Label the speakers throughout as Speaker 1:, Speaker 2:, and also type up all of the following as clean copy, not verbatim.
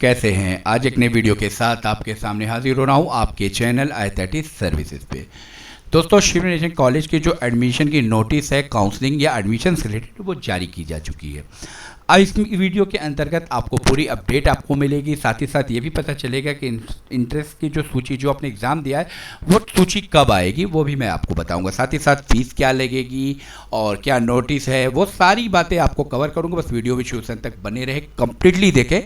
Speaker 1: कैसे हैं? आज एक नई वीडियो के साथ आपके सामने हाजिर हो रहा हूँ आपके चैनल i30 सर्विसेज पे। दोस्तों, शिव नेशन कॉलेज की जो एडमिशन की नोटिस है काउंसलिंग या एडमिशन से रिलेटेड वो जारी की जा चुकी है। आज इस वीडियो के अंतर्गत आपको पूरी अपडेट आपको मिलेगी, साथ ही साथ ये भी पता चलेगा कि इंट्रेंस की जो सूची जो आपने एग्ज़ाम दिया है वो सूची कब आएगी वो भी मैं आपको बताऊंगा। साथ ही साथ फीस क्या लगेगी और क्या नोटिस है वो सारी बातें आपको कवर करूंगा। बस वीडियो भी शुरू से अंत तक बने रहे, कंप्लीटली देखें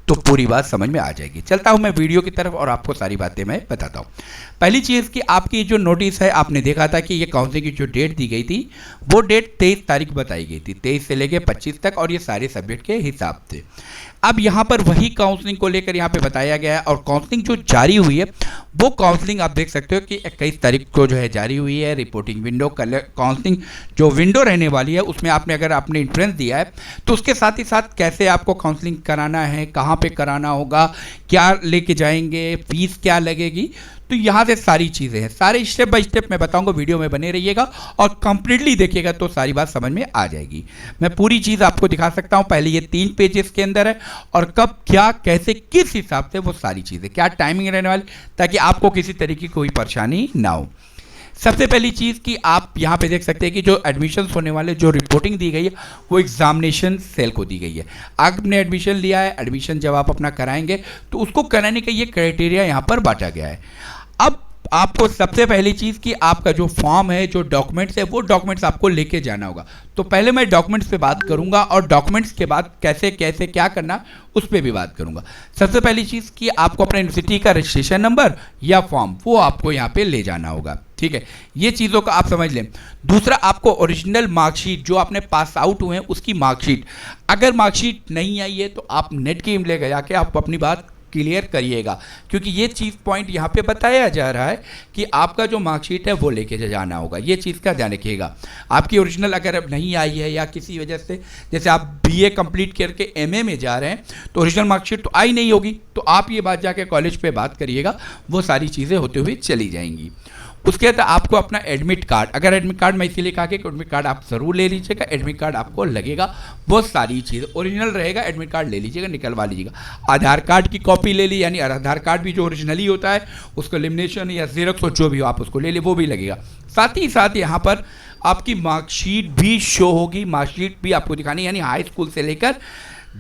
Speaker 1: तो पूरी बात समझ में आ जाएगी। चलता हूँ मैं वीडियो की तरफ और आपको सारी बातें मैं बताता हूँ। पहली चीज़ कि आपकी जो नोटिस है आपने देखा था कि ये काउंसलिंग की जो डेट दी गई थी वो डेट 23 तारीख बताई गई थी, 23 से लेकर 25 तक, और ये सारे सब्जेक्ट के हिसाब से। अब यहाँ पर वही काउंसलिंग को लेकर यहाँ पे बताया गया है, और काउंसलिंग जो जारी हुई है वो काउंसलिंग आप देख सकते हो कि 21 तारीख को जो है जारी हुई है। रिपोर्टिंग विंडो काउंसलिंग जो विंडो रहने वाली है उसमें आपने अगर आपने एंट्रेंस दिया है तो उसके साथ ही साथ कैसे आपको काउंसलिंग कराना है, कहाँ पे कराना होगा, क्या लेके जाएंगे, फीस क्या लगेगी, तो यहाँ से सारी चीज़ें हैं, सारे स्टेप बाय स्टेप मैं बताऊंगा। वीडियो में बने रहिएगा और कंप्लीटली देखिएगा तो सारी बात समझ में आ जाएगी। मैं पूरी चीज़ आपको दिखा सकता हूँ। पहले ये 3 पेजेस के अंदर है और कब क्या कैसे किस हिसाब से वो सारी चीज़ें, क्या टाइमिंग रहने वाली, ताकि आपको किसी तरीके की कोई परेशानी ना हो। सबसे पहली चीज़ कि आप यहाँ पे देख सकते हैं कि जो एडमिशन्स होने वाले जो रिपोर्टिंग दी गई है वो एग्जामिनेशन सेल को दी गई है। आपने एडमिशन लिया है, एडमिशन जब आप अपना कराएंगे तो उसको कराने का ये क्राइटेरिया यहाँ पर बांटा गया है। अब आपको सबसे पहली चीज़ कि आपका जो फॉर्म है, जो डॉक्यूमेंट्स है, वो डॉक्यूमेंट्स आपको लेके जाना होगा। तो पहले मैं डॉक्यूमेंट्स पे बात करूंगा और डॉक्यूमेंट्स के बाद कैसे कैसे क्या करना उस पर भी बात करूंगा। सबसे पहली चीज़ कि आपको अपना यूनिवर्सिटी का रजिस्ट्रेशन नंबर या फॉर्म वो आपको यहाँ पे ले जाना होगा, ठीक है। ये चीज़ों का आप समझ लें। दूसरा, आपको ओरिजिनल मार्कशीट जो आपने पास आउट हुए हैं उसकी मार्कशीट, अगर मार्कशीट नहीं आई है तो आप नेट की ले जाके आप अपनी बात क्लियर करिएगा, क्योंकि ये चीज़ पॉइंट यहाँ पे बताया जा रहा है कि आपका जो मार्कशीट है वो लेके जाना होगा। ये चीज़ का ध्यान रखिएगा। आपकी ओरिजिनल अगर अब नहीं आई है या किसी वजह से, जैसे आप बीए कंप्लीट करके एमए में जा रहे हैं तो ओरिजिनल मार्कशीट तो आई नहीं होगी, तो आप ये बात जाके कॉलेज पे बात करिएगा, वो सारी चीज़ें होते हुए चली जाएंगी। उसके बाद आपको अपना एडमिट कार्ड, अगर एडमिट कार्ड मैं इसीलिए कहा कि एडमिट कार्ड आप ज़रूर ले लीजिएगा, एडमिट कार्ड आपको लगेगा, वो सारी चीज़ ओरिजिनल रहेगा, एडमिट कार्ड ले लीजिएगा, निकलवा लीजिएगा। आधार कार्ड की कॉपी ले ली, यानी आधार कार्ड भी जो ओरिजिनली होता है उसको लेमिनेशन या ज़ेरॉक्स हो जो भी हो आप उसको ले ली, वो भी लगेगा। साथ ही साथ यहाँ पर आपकी मार्कशीट भी शो होगी, मार्कशीट भी आपको दिखानी, यानी हाई स्कूल से लेकर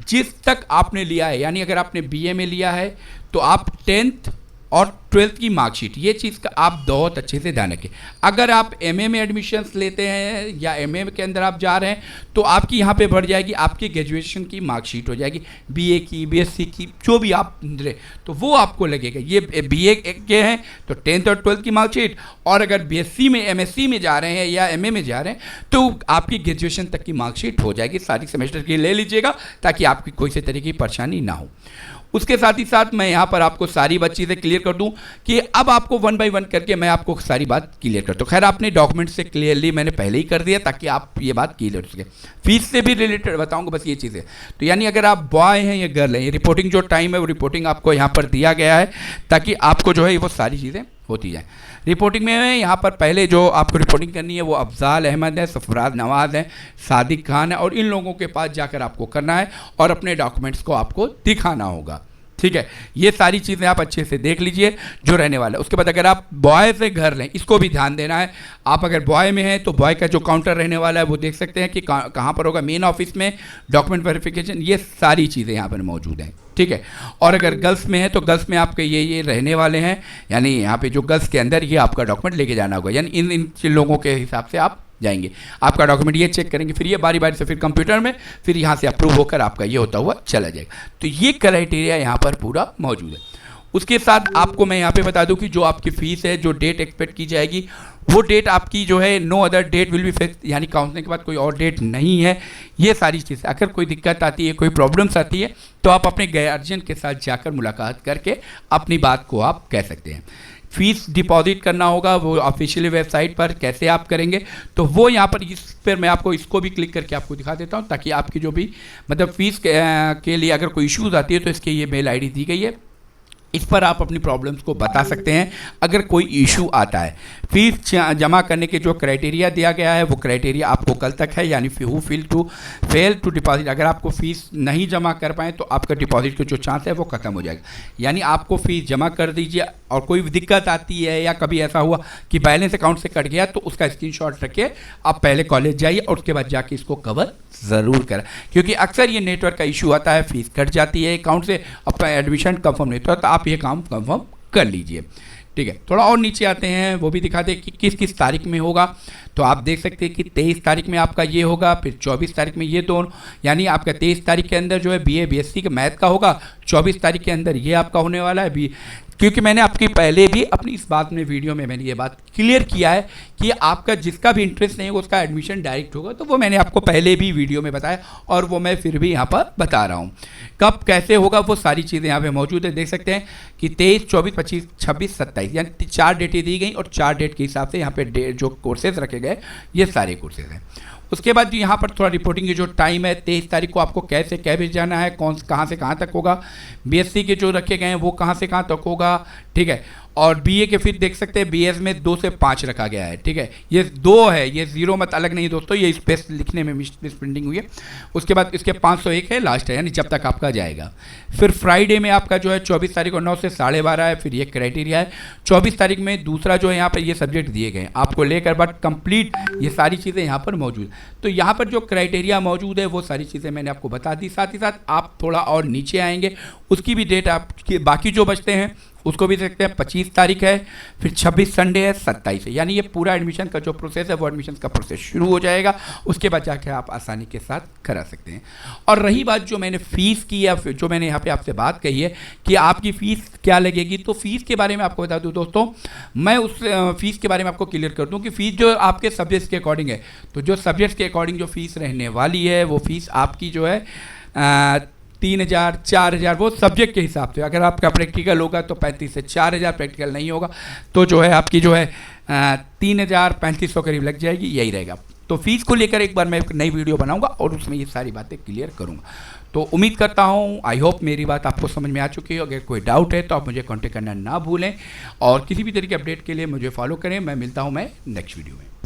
Speaker 1: जिस तक आपने लिया है, यानी अगर आपने बीए में लिया है तो आप 10th और 12th की मार्कशीट, ये चीज़ का आप बहुत अच्छे से ध्यान रखें। अगर आप एमए में एडमिशन्स लेते हैं या एमए के अंदर आप जा रहे हैं तो आपकी यहाँ पे बढ़ जाएगी, आपकी ग्रेजुएशन की मार्कशीट हो जाएगी, बीए की, बीएससी की, जो भी आप ले तो वो आपको लगेगा। ये बीए के हैं तो 10th और 12th की मार्कशीट, और अगर बीएससी में एमएससी में जा रहे हैं या एमए में जा रहे हैं तो आपकी ग्रेजुएशन तक की मार्कशीट हो जाएगी। सारी सेमेस्टर की ले लीजिएगा ताकि आपकी कोई से तरीके की परेशानी ना हो। उसके साथ ही साथ मैं यहाँ पर आपको सारी बात चीज़ें क्लियर कर दूँ कि अब आपको 1 बाय 1 करके मैं आपको सारी बात क्लियर करता हूँ। खैर, आपने डॉक्यूमेंट से क्लियरली मैंने पहले ही कर दिया ताकि आप ये बात क्लियर हो सके। फीस से भी रिलेटेड बताऊँगा, बस ये चीज़ें। तो यानी अगर आप बॉय हैं या गर्ल हैं, ये रिपोर्टिंग जो टाइम है वो रिपोर्टिंग आपको यहाँ पर दिया गया है ताकि आपको जो है वो सारी चीज़ें होती जाए। रिपोर्टिंग में यहाँ पर पहले जो आपको रिपोर्टिंग करनी है वो अफजाल अहमद है, सफराज नवाज़ है, सादिक खान है, और इन लोगों के पास जाकर आपको करना है और अपने डॉक्यूमेंट्स को आपको दिखाना होगा, ठीक है। ये सारी चीज़ें आप अच्छे से देख लीजिए जो रहने वाला है। उसके बाद अगर आप बॉय से घर लें, इसको भी ध्यान देना है। आप अगर बॉय में हैं तो बॉय का जो काउंटर रहने वाला है वो देख सकते हैं कि कहाँ पर होगा, मेन ऑफिस में, डॉक्यूमेंट वेरिफिकेशन, ये सारी चीज़ें यहाँ पर मौजूद हैं, ठीक है। और अगर गर्ल्स में है तो गर्ल्स में आपके ये रहने वाले हैं, यानी यहाँ पे जो गर्ल्स के अंदर ये आपका डॉक्यूमेंट लेके जाना होगा, यानी इन लोगों के हिसाब से आप जाएंगे। आपका डॉक्यूमेंट ये चेक करेंगे, फिर ये बारी बारी से फिर कंप्यूटर में, फिर यहाँ से अप्रूव होकर आपका ये होता हुआ चला जाएगा। तो ये क्राइटेरिया यहाँ पर पूरा मौजूद है। उसके साथ आपको मैं यहाँ पे बता दूँ कि जो आपकी फ़ीस है, जो डेट एक्सपेक्ट की जाएगी वो डेट आपकी जो है no other date will be fixed, यानी काउंसलिंग के बाद कोई और डेट नहीं है। ये सारी चीज़ें, अगर कोई दिक्कत आती है, कोई प्रॉब्लम्स आती है तो आप अपने गार्जियन के साथ जाकर मुलाकात करके अपनी बात को आप कह सकते हैं। फीस डिपॉजिट करना होगा, वो ऑफिशियली वेबसाइट पर कैसे आप करेंगे तो वो यहाँ पर इस पर मैं आपको इसको भी क्लिक करके आपको दिखा देता हूँ, ताकि आपकी जो भी मतलब फीस के लिए अगर कोई इश्यूज़ आती है तो इसके ये मेल आईडी दी गई है, इस पर आप अपनी प्रॉब्लम्स को बता सकते हैं अगर कोई इशू आता है। फीस जमा करने के जो क्राइटेरिया दिया गया है वो क्राइटेरिया आपको कल तक है, यानी हु फेल टू डिपॉजिट, अगर आपको फ़ीस नहीं जमा कर पाएँ तो आपका डिपॉजिट का जो चांस है वो ख़त्म हो जाएगा। यानी आपको फ़ीस जमा कर दीजिए और कोई दिक्कत आती है या कभी ऐसा हुआ कि बैलेंस अकाउंट से कट गया तो उसका स्क्रीनशॉट रख के आप पहले कॉलेज जाइए और उसके बाद जाके इसको कवर ज़रूर करें, क्योंकि अक्सर ये नेटवर्क का इशू आता है, फीस कट जाती है अकाउंट से, अपना एडमिशन कंफर्म नहीं होता, तो आप ये काम कंफर्म कर लीजिए। ठीक है, थोड़ा और नीचे आते हैं, वो भी दिखाते हैं कि किस किस तारीख में होगा। तो आप देख सकते हैं कि 23 तारीख में आपका ये होगा, फिर 24 तारीख में ये दोनों, यानी आपका 23 तारीख के अंदर जो है BA BSc का मैथ का होगा, 24 तारीख के अंदर ये आपका होने वाला है क्योंकि मैंने आपकी पहले भी अपनी इस बात में वीडियो में मैंने ये बात क्लियर किया है कि आपका जिसका भी इंटरेस्ट नहीं होगा उसका एडमिशन डायरेक्ट होगा, तो वो मैंने आपको पहले भी वीडियो में बताया और वो मैं फिर भी यहाँ पर बता रहा हूँ। कब कैसे होगा वो सारी चीज़ें यहाँ पे मौजूद है, देख सकते हैं कि 23, 24, 25, 26, 27 यानी 4 डेटें दी गई और 4 डेट के हिसाब से यहाँ पे जो कोर्सेज रखे गए ये सारे कोर्सेज हैं। उसके बाद यहाँ पर थोड़ा रिपोर्टिंग की जो टाइम है, 23 तारीख को आपको कैसे कै बजे जाना है, कहाँ से कहाँ तक होगा, BSc के जो रखे गए हैं वो कहाँ से कहाँ तक होगा। ठीक है, और BA के फिर देख सकते हैं BS में 2 से 5 रखा गया है। ठीक है, ये 2 है, ये 0 मत अलग नहीं दोस्तों, ये स्पेस लिखने में मिस प्रिंटिंग हुई है। उसके बाद इसके 501 है लास्ट है, यानी जब तक आपका जाएगा। फिर फ्राइडे में आपका जो है 24 तारीख को 9 से 12:30 है, फिर ये क्राइटेरिया है। 24 तारीख में दूसरा जो है यहाँ पर ये सब्जेक्ट दिए गए हैं आपको लेकर, बट कंप्लीट ये सारी चीज़ें यहाँ पर मौजूद। तो यहाँ पर जो क्राइटेरिया मौजूद है वो सारी चीज़ें मैंने आपको बता दी। साथ ही साथ आप थोड़ा और नीचे आएंगे, उसकी भी डेट आपके बाकी जो बचते हैं उसको भी देखते हैं। 25 तारीख है, फिर 26 संडे है, 27 है, यानी ये पूरा एडमिशन का जो प्रोसेस है वो एडमिशन का प्रोसेस शुरू हो जाएगा। उसके बाद जाके आप आसानी के साथ करा सकते हैं। और रही बात जो मैंने फ़ीस की या जो मैंने यहाँ पे आपसे बात कही है कि आपकी फ़ीस क्या लगेगी, तो फ़ीस के बारे में आपको बता दूँ दोस्तों, मैं उस फ़ीस के बारे में आपको क्लियर कर दूँ कि फ़ीस जो आपके सब्जेक्ट्स के अकॉर्डिंग है, तो जो सब्जेक्ट्स के अकॉर्डिंग जो फ़ीस रहने वाली है वो फ़ीस आपकी जो है 3,000, 4,000 वो सब्जेक्ट के हिसाब से। अगर आपका प्रैक्टिकल होगा तो 35 से 4,000, प्रैक्टिकल नहीं होगा तो जो है आपकी जो है 3,000-3,500 करीब लग जाएगी, यही रहेगा। तो फीस को लेकर एक बार मैं एक नई वीडियो बनाऊंगा और उसमें ये सारी बातें क्लियर करूंगा। तो उम्मीद करता हूं, आई होप मेरी बात आपको समझ में आ चुकी है। अगर कोई डाउट है तो आप मुझे कॉन्टेक्ट करना ना भूलें और किसी भी तरह के अपडेट के लिए मुझे फॉलो करें। मैं मिलता हूँ नेक्स्ट वीडियो में।